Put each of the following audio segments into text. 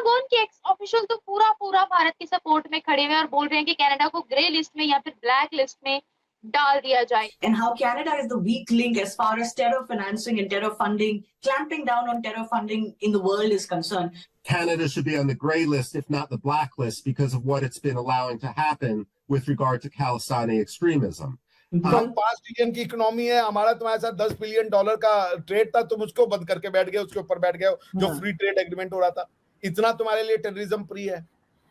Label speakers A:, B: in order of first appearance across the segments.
A: Pentagon के x official तो पूरा पूरा भारत के सपोर्ट में खड़े हुए और बोल रहे हैं कि कनाडा को ग्रे लिस्ट में या फिर ब्लैक लिस्ट में डाल दिया जाए.
B: And how Canada is the weak link as far as terror financing and terror funding, clamping down on terror funding in the world is concerned.
C: Canada should be on the gray list, if not the black list, because of what it's been allowing to happen with regard to Khalistani extremism.
D: हम 5 trillion की economy है, हमारा तुम्हारे साथ $10 billion का trade था, तुम उसको बंद करके बैठ गए, उसके ऊपर बैठ गए जो फ्री ट्रेड एग्रीमेंट हो रहा था. इतना तुम्हारे लिए टेररिज्म प्री है.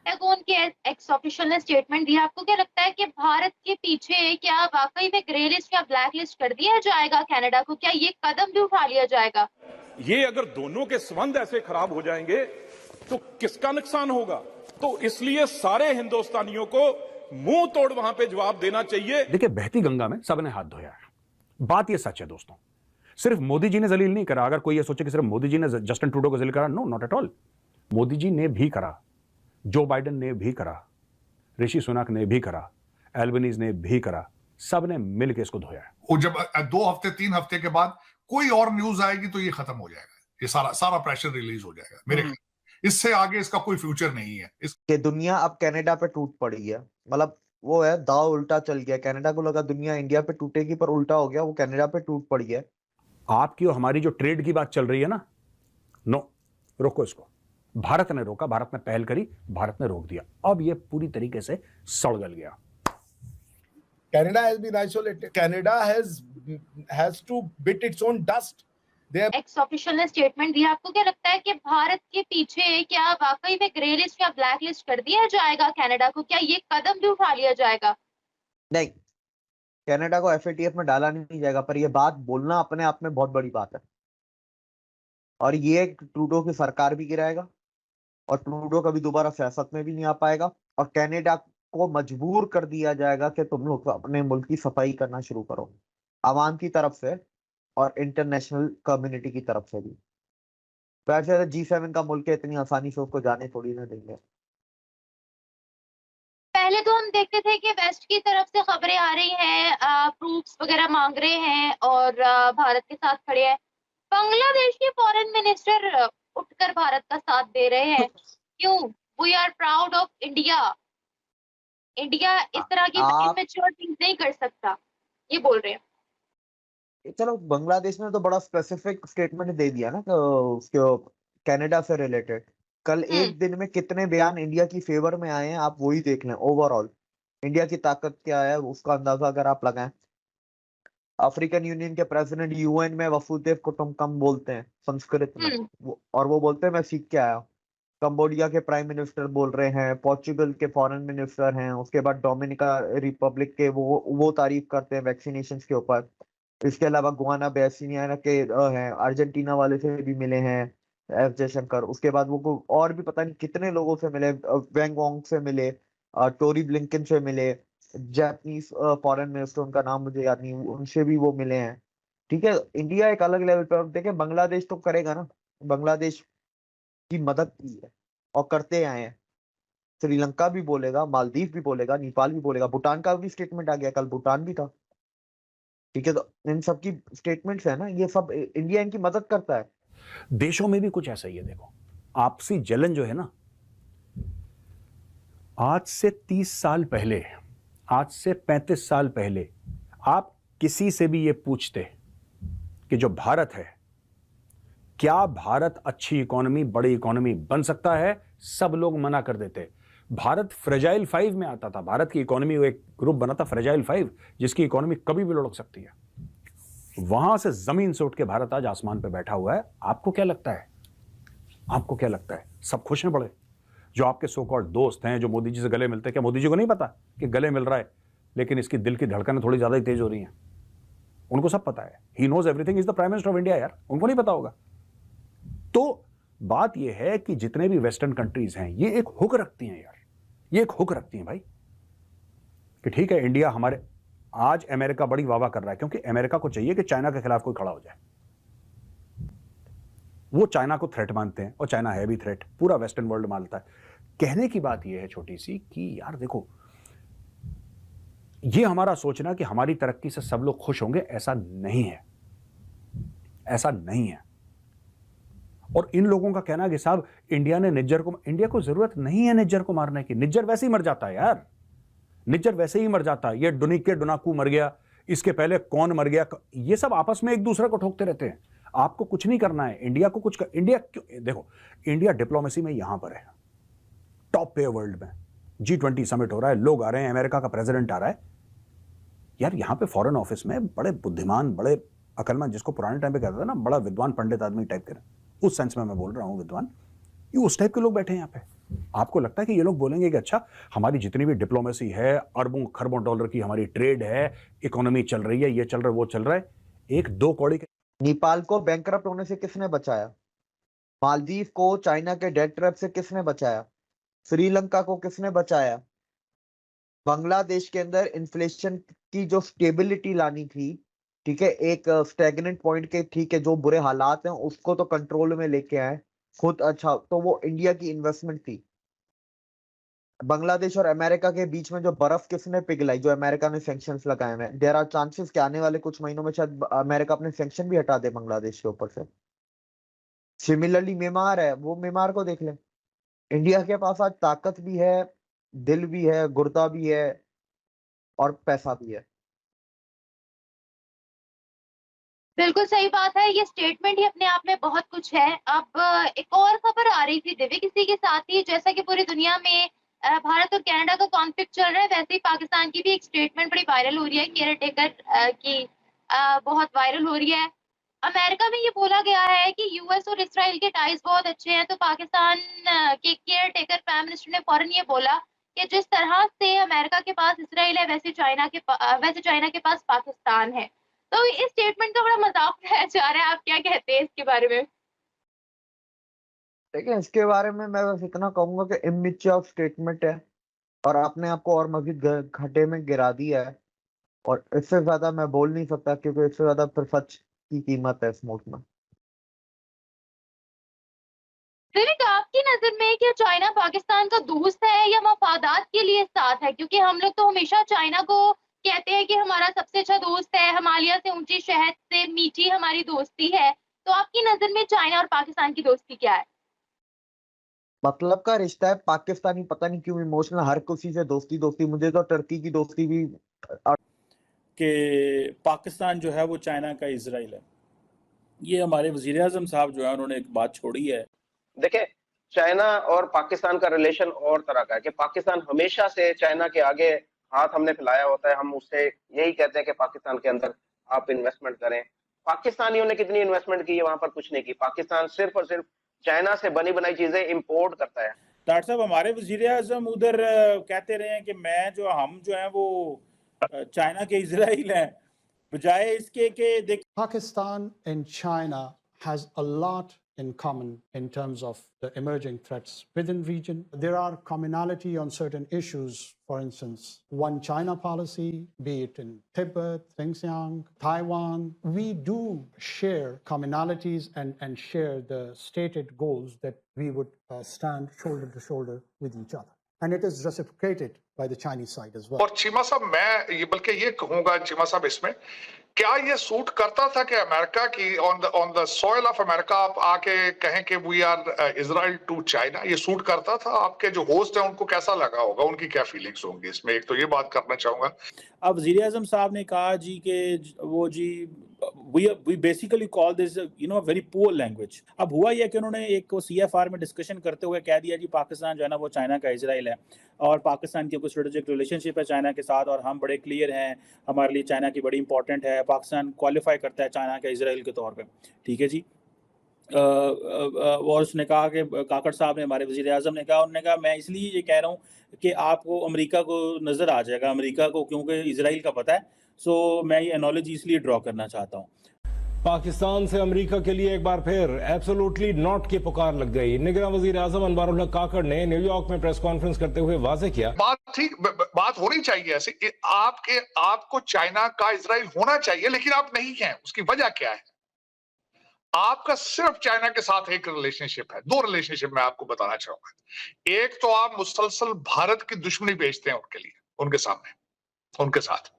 A: पेंटागन के एक्स ऑफिशियल ने स्टेटमेंट दिया. आपको क्या लगता है कि भारत के पीछे क्या वाकई में ग्रे लिस्ट या ब्लैक लिस्ट कर दिया जाएगा कनाडा को? क्या ये कदम भी उठा लिया जाएगा?
E: ये अगर दोनों के संबंध ऐसे खराब हो जाएंगे तो किसका नुकसान होगा? तो इसलिए सारे हिंदुस्तानियों को मुंह तोड़ वहां पे जवाब देना चाहिए.
F: देखिए, बहती गंगा में सबने हाथ धोया है. बात यह सच है दोस्तों. सिर्फ मोदी जी ने जलील नहीं करा. अगर कोई ये सोचे कि सिर्फ मोदी जी ने जस्टिन ट्रूडो को जलील करा, no, not at all. Modi ji ने भी करा, जो बाइडेन ने भी करा, ऋषि सुनक ने भी करा, एल्बनीज ने भी करा. सबने मिलकर इसको धोया है.
G: वो जब 2 हफ्ते 3 हफ्ते के बाद कोई और न्यूज आएगी तो ये खत्म हो जाएगा. ये सारा प्रेशर रिलीज हो जाएगा. मेरे ख्याल इससे आगे इसका कोई फ्यूचर नहीं है.
H: कि दुनिया अब कनाडा पे टूट पड़ी है. मतलब वो है, दाव उल्टा चल गया. कनाडा को लगा दुनिया इंडिया पे टूटेगी, पर उल्टा हो गया. वो कनाडा पे टूट पड़ी है.
F: आपकी और हमारी जो ट्रेड की बात चल रही है ना, नो, रोको इसको. भारत ने रोका, भारत ने पहल करी, भारत ने रोक दिया. अब ये पूरी तरीके से सड़ गल गया.
D: Canada has been isolated. Canada has to bit its own dust.
A: X official ने स्टेटमेंट दिया. आपको क्या लगता है कि भारत के पीछे क्या वाकई में ग्रे लिस्ट या ब्लैक लिस्ट कर दिया जाएगा कनाडा को? क्या ये कदम भी उठा लिया जाएगा?
H: नहीं, कनाडा को FATF में डाला नहीं जाएगा, पर ये बात बोलना अपने आप में बहुत बड़ी बात है. और ये ट्रूडो की सरकार भी गिराएगा और ट्रूडो कभी दोबारा सियासत में भी नहीं आ पाएगा. और कनाडा को मजबूर कर दिया जाएगा कि तुम लोग अपने मुल्क की सफाई करना शुरू करो, आवाम की तरफ से और इंटरनेशनल कम्युनिटी की तरफ से भी. वैसे G7 का मुल्क है, इतनी आसानी से उसको जाने थोड़ी ना देंगे.
A: पहले तो हम देखते थे कि वेस्ट की तरफ से खबरें आ रही हैं, प्रूफ्स वगैरह मांग रहे हैं और भारत के साथ खड़े हैं. बांग्लादेश के फॉरेन मिनिस्टर उठकर भारत का साथ दे रहे हैं. क्यों? We are proud of India. India इस तरह की इमेच्योर थिंग्स नहीं कर सकता, ये बोल रहे हैं.
H: चलो, बांग्लादेश ने तो बड़ा स्पेसिफिक स्टेटमेंट दे दिया ना उसके कनाडा से रिलेटेड. कल एक दिन में कितने बयान इंडिया की फेवर में आए हैं, आप वही देख लें. ओवरऑल इंडिया की ताकत क्या है उसका अंदाजा अगर आप लगाएं. अफ्रीकन यूनियन के प्रेसिडेंट UN में वसुदेव कुटुंबकम बोलते हैं संस्कृत में, और वो बोलते हैं मैं सीख के आया. कंबोडिया के प्राइम मिनिस्टर बोल रहे हैं, पोर्चुगल के फॉरेन मिनिस्टर हैं, उसके बाद डोमिनिका रिपब्लिक के वो तारीफ करते हैं वैक्सीनेशन के ऊपर. इसके अलावा गुआना बेसिनियाना के हैं, अर्जेंटीना वाले से भी मिले हैं एस जयशंकर. उसके बाद वो और भी पता नहीं कितने लोगों से मिले, वेंग वोंग से मिले, टोरी ब्लिंकन से मिले, जापानीज फॉरेन मिनिस्टर, उनका नाम मुझे याद नहीं, उनसे भी वो मिले हैं. ठीक है, इंडिया एक अलग लेवल पर. देखें, बांग्लादेश तो करेगा ना, बांग्लादेश की मदद की है और करते आए हैं. श्रीलंका भी बोलेगा, मालदीव भी बोलेगा, नेपाल भी बोलेगा, भूटान का भी स्टेटमेंट आ गया, कल भूटान भी था. ठीक है, तो इन सब की स्टेटमेंट्स है ना, ये सब इंडिया इनकी मदद करता है.
F: देशों में भी कुछ ऐसा ही है. देखो, आपसी जलन जो है ना, आज से 30 साल पहले, आज से 35 साल पहले आप किसी से भी ये पूछते कि जो भारत है, क्या भारत अच्छी इकोनॉमी, बड़ी इकोनॉमी बन सकता है, सब लोग मना कर देते. भारत फ्रेजाइल 5 में आता था. भारत की इकोनॉमी, एक ग्रुप बना था फ्रेजाइल 5, जिसकी इकोनॉमी कभी भी लुढ़क सकती है. वहां से जमीन से उठ के भारत आज आसमान पे बैठा हुआ है. आपको क्या लगता है? आपको क्या लगता है सब खुश हैं बड़े? जो आपके सो कॉल्ड दोस्त हैं, जो मोदी जी से गले मिलते हैं, क्या मोदी जी को नहीं पता कि गले मिल रहा है, लेकिन इसकी दिल की धड़कनें थोड़ी ज्यादा ही तेज हो रही हैं? उनको सब पता है. He knows everything. Is the prime minister of India. यार, उनको नहीं पता होगा? तो बात यह है कि जितने भी वेस्टर्न कंट्रीज हैं, ये एक हुक रखती हैं यार, ये एक हुक रखती हैं भाई, कि ठीक है इंडिया हमारे. आज अमेरिका बड़ी वाह कर रहा है, क्योंकि अमेरिका को चाहिए कि चाइना के खिलाफ कोई खड़ा हो जाए. वो चाइना को थ्रेट मानते हैं, और चाइना है भी थ्रेट, पूरा वेस्टर्न वर्ल्ड मानता है. कहने की बात यह है छोटी सी कि यार देखो, ये हमारा सोचना कि हमारी तरक्की से सब लोग खुश होंगे, ऐसा नहीं है. ऐसा नहीं है. और इन लोगों का कहना है कि साहब इंडिया को जरूरत नहीं है निज्जर को मारने की। निज्जर वैसे ही मर जाता है यार, निज्जर वैसे ही मर जाता है। ये डुनिके डुनाकू मर गया, इसके पहले कौन मर गया, ये सब आपस में एक दूसरे को ठोकते रहते हैं। आपको कुछ नहीं करना है, इंडिया को कुछ इंडिया क्यों देखो, इंडिया डिप्लोमेसी में यहां पर है, टॉप पे वर्ल्ड में। G20 समिट हो रहा है, लोग आ रहे हैं, अमेरिका का प्रेसिडेंट आ रहा है यार। यहां पे फॉरेन ऑफिस में बड़े बुद्धिमान, बड़े अकलमंद, जिसको पुराने टाइम पे कहता था ना, बड़ा विद्वान पंडित आदमी टाइप के, उस सेंस में मैं बोल रहा हूं विद्वान, ये उस टाइप के लोग बैठे हैं यहाँ पे। आपको लगता है कि ये लोग बोलेंगे कि अच्छा हमारी जितनी भी डिप्लोमेसी है, अरबों खरबों डॉलर की हमारी ट्रेड है, इकोनॉमी चल रही है, ये चल रहा है, वो चल रहा है, एक दो कौड़ी के।
H: नेपाल को बैंकरप्ट होने से किसने बचाया? मालदीव को चाइना के डेट ट्रैप से किसने बचाया? श्रीलंका को किसने बचाया? बांग्लादेश के अंदर इन्फ्लेशन की जो स्टेबिलिटी लानी थी, ठीक है, एक स्टैग्नेंट पॉइंट के, ठीक है, जो बुरे हालात हैं उसको तो कंट्रोल में लेके आए खुद। अच्छा, तो वो इंडिया की इन्वेस्टमेंट थी। बांग्लादेश और अमेरिका के बीच में जो बर्फ किसने पिघलाई, जो अमेरिका ने सैंक्शंस लगाए हैं। देयर आर चांसेस कि आने वाले कुछ महीनों में शायद अमेरिका अपने सैंक्शन भी हटा दे बांग्लादेश के ऊपर से। सिमिलरली म्यांमार है, वो म्यांमार को देख ले। इंडिया के पास आज ताकत भी है, दिल भी है, गुर्दा भी है और पैसा भी है।
A: बिल्कुल सही बात है, ये स्टेटमेंट ही अपने आप में बहुत कुछ है। अब एक और खबर आ रही थी दिव्य किसी के साथ ही, जैसा कि पूरी दुनिया में भारत और कनाडा का कॉन्फ्लिक्ट चल रहा है, वैसे ही पाकिस्तान की भी एक स्टेटमेंट बड़ी वायरल हो रही है, केयर टेकर की बहुत वायरल हो रही है। अमेरिका में ये बोला गया है कि यूएस और इसराइल के टाइज बहुत अच्छे हैं, तो पाकिस्तान के केयर टेकर प्राइम मिनिस्टर ने फौरन ये बोला कि जिस तरह से अमेरिका के पास इसराइल है, वैसे चाइना के पास पाकिस्तान है। तो इस स्टेटमेंट का बड़ा मजाक उड़ाया जा रहा है, आप क्या कहते हैं इसके बारे में?
H: देखिए, इसके बारे में मैं बस इतना कहूंगा कि इमेच्योर स्टेटमेंट है और आपने आपको और मजीद घाटे में गिरा दिया है, और इससे ज्यादा मैं बोल नहीं सकता, क्योंकि इससे ज्यादा फिर सच की कीमत है इस मुल्क में।
A: विवेक, आपकी नजर में क्या चाइना पाकिस्तान का दोस्त है या मफादात के लिए साथ है? क्योंकि हम लोग तो हमेशा चाइना को कहते हैं कि हमारा सबसे अच्छा दोस्त है, हिमालय से ऊंची शहद से मीठी हमारी दोस्ती है। तो आपकी नजर में चाइना और पाकिस्तान की दोस्ती क्या है?
H: मतलब का रिश्ता है। पाकिस्तानी पता नहीं क्यों इमोशनल, हर किसी से दोस्ती दोस्ती। मुझे तो टर्की की दोस्ती भी
I: कि पाकिस्तान जो है वो चाइना का इजराइल है। ये हमारे वजीर आजम साहब जो है उन्होंने एक बात छोड़ी है।
J: देखिए, चाइना और पाकिस्तान का रिलेशन और तरह का है कि पाकिस्तान हमेशा से चाइना के आगे हाथ हमने फैलाया होता है। हम उससे यही कहते हैं कि पाकिस्तान के अंदर आप इन्वेस्टमेंट करें। पाकिस्तानियों ने कितनी इन्वेस्टमेंट की है वहां पर? कुछ नहीं की। पाकिस्तान सिर्फ और सिर्फ चाइना से बनी बनाई चीजें इंपोर्ट करता है।
I: डॉक्टर साहब, हमारे वजीर आजम उधर कहते रहे हैं कि हम जो है वो चाइना के इजराइल हैं, बजाय इसके कि देख
K: Pakistan and China has a lot in common in terms of the emerging threats within region. There are commonality on certain issues. For instance, one China policy, be it in Tibet, Xinjiang, Taiwan. We do share commonalities and share the stated goals that we would stand shoulder to shoulder with each other. And it is reciprocated by the Chinese side as well.
G: और चीमा साहब, मैं ये बल्कि ये कहूंगा चीमा साहब, इसमें क्या ये सूट करता था कि अमेरिका की on the soil of America आप आके कहें कि we are Israel to China? ये सूट करता था? आपके जो होस्ट हैं उनको कैसा लगा होगा, उनकी क्या फीलिंग्स होंगी इसमें? एक तो ये बात करना चाहूंगा।
I: अब वजीर आजम साहब ने कहा जी कि वो जी we basically call this very poor language। अब हुआ यह कि उन्होंने एक CFR में डिस्कशन करते हुए कह दिया जी पाकिस्तान जो है ना वो चाइना का इजराइल है, और पाकिस्तान की कोई स्ट्रेटेजिक रिलेशनशिप है चाइना के साथ, और हम बड़े क्लियर हैं, हमारे लिए चाइना की बड़ी इंपॉर्टेंट है, पाकिस्तान क्वालिफाई करता है चाइना के इजराइल के तौर पे। ठीक है जी। और उसने कहा कि काकड़ साहब ने, हमारे वजीर आजम ने कहा, उन्होंने कहा मैं इसलिए ये कह रहा हूँ कि आपको अमेरिका को नज़र आ जाएगा, अमेरिका को क्योंकि इजराइल का पता है, सो मैं ये एनोलॉजी इसलिए ड्रॉ करना चाहता हूँ।
L: पाकिस्तान से अमेरिका के लिए एक बार फिर एब्सोल्युटली नॉट की पुकार लग गई। निगरान वजीर आजम अनवारुल हक काकड़ ने न्यूयॉर्क में प्रेस कॉन्फ्रेंस करते हुए वाजे किया,
G: बात होनी चाहिए ऐसी, आपको चाइना का इजराइल होना चाहिए, लेकिन आप नहीं हैं। उसकी वजह क्या है? आपका सिर्फ चाइना के साथ एक रिलेशनशिप है, दो रिलेशनशिप मैं आपको बताना चाहूंगा। एक तो आप मुसलसल भारत की दुश्मनी बेचते हैं उनके लिए, उनके सामने, उनके साथ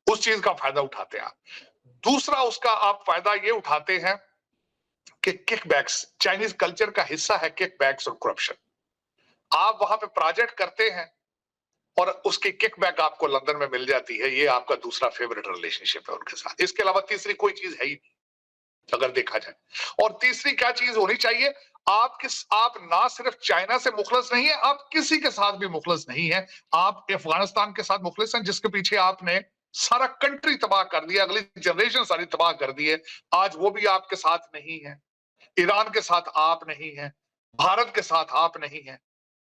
G: उस चीज का फायदा उठाते हैं आप। दूसरा, उसका आप फायदा ये उठाते हैं कि किकबैक्स चाइनीज कल्चर का हिस्सा है, किकबैक्स और करप्शन। आप वहां पे प्रोजेक्ट करते हैं और उसकी किकबैक आपको लंदन में मिल जाती है, ये आपका दूसरा फेवरेट रिलेशनशिप है उनके साथ। इसके अलावा तीसरी कोई चीज है ही नहीं अगर देखा जाए। और तीसरी क्या चीज होनी चाहिए, आप ना सिर्फ चाइना से मुखलस नहीं है, आप किसी के साथ भी मुखलस नहीं है। आप अफगानिस्तान के साथ मुखलस हैं, जिसके पीछे आपने सारा कंट्री तबाह कर दिया, अगली जनरेशन सारी तबाह कर दी है, आज वो भी आपके साथ नहीं है। ईरान के साथ आप नहीं है, भारत के साथ आप नहीं है,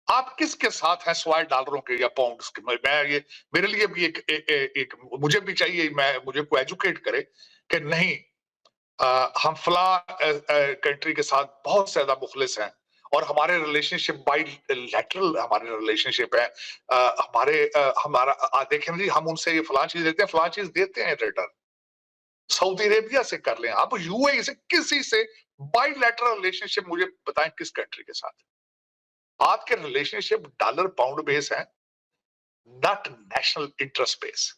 G: आप किसके साथ हैं सवाए डॉलरों के या पाउंड्स के? मैं ये मेरे लिए भी एक मुझे भी चाहिए, मुझे को एजुकेट करे कि नहीं, हम फला कंट्री के साथ बहुत ज्यादा मुखलिस हैं और हमारे रिलेशनशिप बाइलैटरल हमारे रिलेशनशिप है। हमारा देखें जी, हम उनसे ये फलां चीज देते हैं, फलां चीज देते हैं रिटर्न। सऊदी अरेबिया से कर लें, आप यूएई से, किसी से बाइलैटरल रिलेशनशिप मुझे बताएं किस कंट्री के साथ आपके रिलेशनशिप डॉलर पाउंड बेस है, नॉट नेशनल इंटरेस्ट बेस।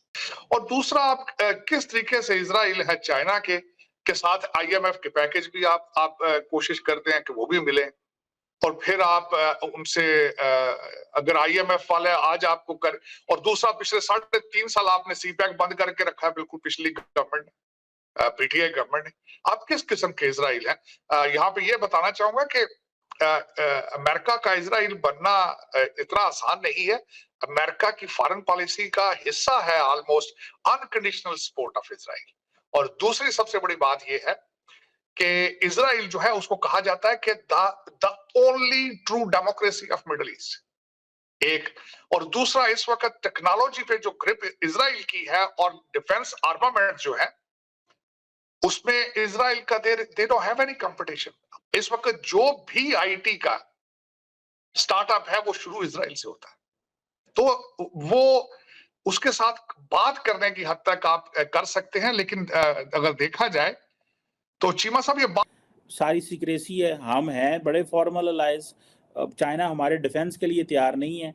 G: और दूसरा, आप किस तरीके से इजराइल है चाइना के साथ आईएमएफ के पैकेज भी आप कोशिश करते हैं कि वो भी मिले, और फिर आप उनसे अगर आईएमएफ वाले आज आपको कर, और दूसरा पिछले 3.5 साल आपने सीपैक बंद करके रखा है, बिल्कुल पिछली गवर्नमेंट ने, पीटीआई गवर्नमेंट ने। आप किस किस्म के इजराइल हैं? यहाँ पे ये बताना चाहूंगा कि अमेरिका का इजराइल बनना इतना आसान नहीं है। अमेरिका की फॉरेन पॉलिसी का हिस्सा है almost unconditional support of Israel. और दूसरी सबसे बड़ी बात यह है कि इजराइल जो है उसको कहा जाता है कि the only true democracy of middle east, एक। और दूसरा, इस वक्त टेक्नोलॉजी पे जो ग्रिप इजराइल की है और डिफेंस आर्मामेंट जो है उसमें इजराइल का they don't have any competition. इस वक्त जो भी आईटी का स्टार्टअप है वो शुरू इजराइल से होता है, तो वो उसके साथ बात करने की हद तक आप कर सकते हैं। लेकिन अगर देखा जाए तो चीमा साहब, ये बात
I: सारी सीक्रेसी है, हम हैं बड़े फॉर्मल अलाइज। चाइना हमारे डिफेंस के लिए तैयार नहीं है।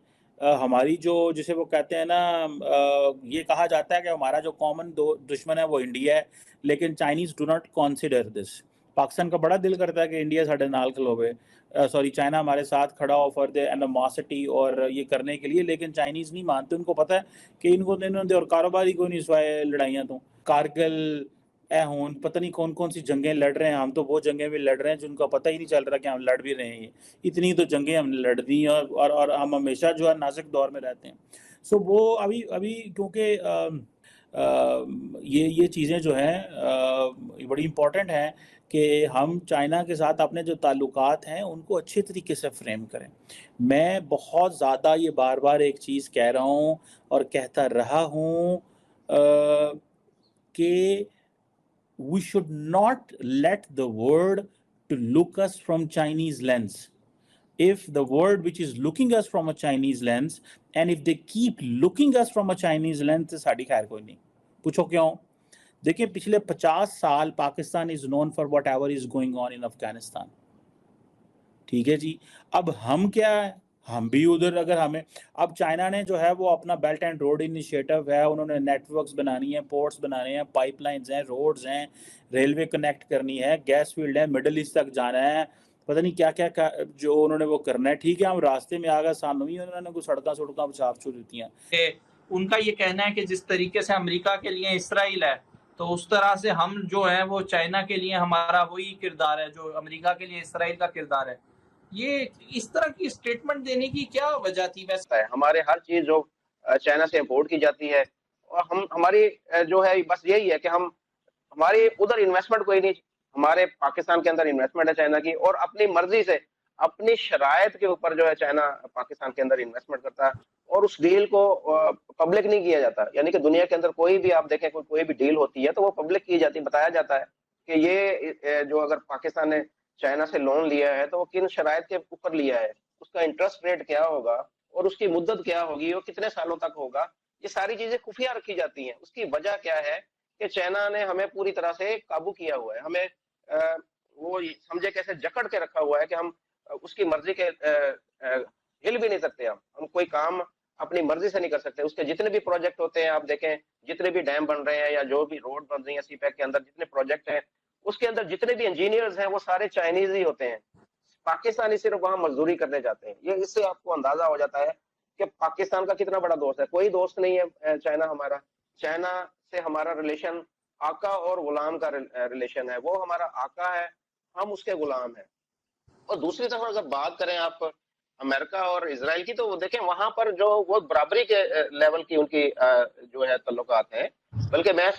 I: हमारी जो जिसे वो कहते हैं ना, ये कहा जाता है कि हमारा जो कॉमन दुश्मन है वो इंडिया है, लेकिन Chinese do not consider this. Pakistan का बड़ा दिल करता है कि इंडिया साढ़े नाल खलोवे, सॉरी चाइना हमारे साथ खड़ा हो फॉर द एनिमोसिटी और ये करने के लिए, लेकिन चाइनीज़ नहीं मानते। उनको पता है कि इन्होंने और कारोबार ही कोई नहीं सिवाय लड़ाइयाँ। तो कारगिल होन पता नहीं कौन कौन सी जंगें लड़ रहे हैं, हम तो वो जंगें भी लड़ रहे हैं जिनका पता ही नहीं चल रहा कि हम लड़ भी रहे हैं। इतनी तो जंगें हमने लड़ दी और हम हमेशा जो है नाजुक दौर में रहते हैं। सो वो अभी क्योंकि ये चीज़ें जो हैं बड़ी इम्पॉर्टेंट हैं कि हम चाइना के साथ अपने जो ताल्लुकात हैं उनको अच्छे तरीके से फ्रेम करें। मैं बहुत ज़्यादा ये बार बार एक चीज़ कह रहा हूँ और कहता रहा हूँ कि we should not let the world to look us from Chinese lens. If the world which is looking us from a Chinese lens, and if they keep looking us from a Chinese lens, तो साड़ी खैर कोई नहीं। पूछो क्यों? देखिए पिछले 50 साल Pakistan is known for whatever is going on in Afghanistan। ठीक है जी, अब हम क्या है, हम भी उधर, अगर हमें अब चाइना ने जो है वो अपना बेल्ट एंड रोड इनिशिएटिव है, उन्होंने नेटवर्क्स बनानी है, पोर्ट्स बनाने हैं, पाइपलाइंस हैं, रोड्स हैं, रेलवे कनेक्ट करनी है, गैस फील्ड है, मिडिल ईस्ट तक जाना है, पता नहीं क्या क्या जो उन्होंने वो करना है। ठीक है, हम रास्ते में आ गए, सामने ही उन्होंने कुछ सड़क साफ दी हैं।
M: उनका ये कहना है कि जिस तरीके से अमेरिका के लिए इसराइल है, तो उस तरह से हम जो है वो चाइना के लिए हमारा वही किरदार है जो अमेरिका के लिए इसराइल का किरदार है। ये इस तरह की स्टेटमेंट देने की क्या वजह थी? वैसे
J: हमारे हर चीज जो चाइना से इंपोर्ट की जाती है, और हमारी जो है बस यही है कि हमारी उधर इन्वेस्टमेंट कोई नहीं, हमारे पाकिस्तान के अंदर इन्वेस्टमेंट है चाइना की, और अपनी मर्जी से अपनी शरायत के ऊपर जो है चाइना पाकिस्तान के अंदर इन्वेस्टमेंट करता है, और उस डील को पब्लिक नहीं किया जाता। यानी कि दुनिया के अंदर कोई भी आप देखें, कोई भी डील होती है तो वो पब्लिक की जाती है, बताया जाता है कि ये जो अगर पाकिस्तान ने चाइना से लोन लिया है तो वो किन शरायत के ऊपर लिया है, उसका इंटरेस्ट रेट क्या होगा और उसकी मुद्दत क्या होगी और कितने सालों तक होगा, ये सारी चीजें खुफिया रखी जाती हैं। उसकी वजह क्या है कि चाइना ने हमें पूरी तरह से काबू किया हुआ है, हमें वो समझे कैसे जकड़ के रखा हुआ है कि हम उसकी मर्जी के हिल भी नहीं सकते। हम कोई काम अपनी मर्जी से नहीं कर सकते। उसके जितने भी प्रोजेक्ट होते हैं, आप देखें जितने भी डैम बन रहे हैं या जो भी रोड बन रही है सीपैक के अंदर, जितने प्रोजेक्ट हैं उसके अंदर जितने भी इंजीनियर्स हैं वो सारे चाइनीज ही होते हैं, पाकिस्तानी सिर्फ वहां मजदूरी करने जाते हैं। ये इससे आपको अंदाजा हो जाता है कि पाकिस्तान का कितना बड़ा दोस्त है। कोई दोस्त नहीं है चाइना हमारा। चाइना से हमारा रिलेशन आका और गुलाम का रिलेशन है। वो हमारा आका है, हम उसके गुलाम हैं। और दूसरी तरफ अगर बात करें आप अमेरिका और इजराइल की, तो वो देखें वहां पर जो वो बराबरी के लेवल की उनकी जो है ताल्लुकात हैं। बल्कि मैं